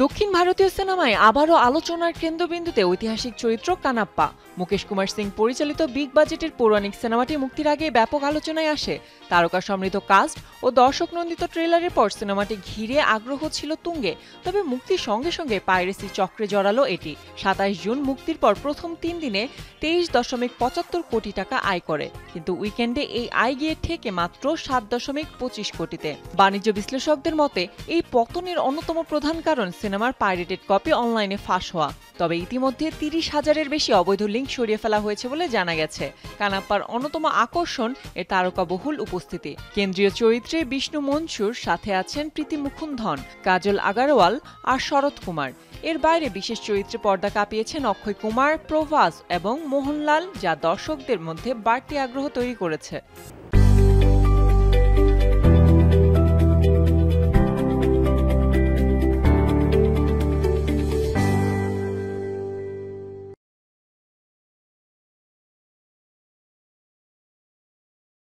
দক্ষিণ ভারতীয় সিনেমায় আবারও আলোচনার কেন্দ্রবিন্দুতে ঐতিহাসিক চরিত্র কানাপ্পা। মুকেশ কুমার সিং পরিচালিত বিগ বাজেটের পৌরাণিক সিনেমাটি মুক্তির আগে ব্যাপক আলোচনায় আসে। তারকা সমৃদ্ধ কাস্ট ও দর্শক নন্দিত ট্রেলারের পর সিনেমাটি ঘিরে আগ্রহ ছিল তুঙ্গে। তবে মুক্তির সঙ্গে সঙ্গে পাইরেসি চক্রে জড়ালো এটি। ২৭ জুন মুক্তির পর প্রথম ৩ দিনে ২৩.৭৫ কোটি টাকা আয় করে, কিন্তু উইকেন্ডে এই আয় গিয়ে ঠেকে মাত্র ৭.২৫ কোটিতে। বাণিজ্য বিশ্লেষকদের মতে এই পতনের অন্যতম প্রধান কারণ সিনেমার পাইরেটেড কপি অনলাইনে ফাঁস হওয়া। তবে ইতিমধ্যে ৩০,০০০-এর বেশি অবৈধ লিঙ্ক সরিয়ে ফেলা হয়েছে বলে জানা গেছে। কানাপ্পার অন্যতম আকর্ষণ এর তারকাবহুল উপস্থিতি। কেন্দ্রীয় চরিত্রে বিষ্ণু মনসুর, সাথে আছেন প্রীতি মুকুন্দন, কাজল আগারওয়াল আর শরৎ কুমার। এর বাইরে বিশেষ চরিত্রে পর্দা কাঁপিয়েছেন অক্ষয় কুমার, প্রভাস এবং মোহনলাল, যা দর্শকদের মধ্যে বাড়তি আগ্রহ তৈরি করেছে।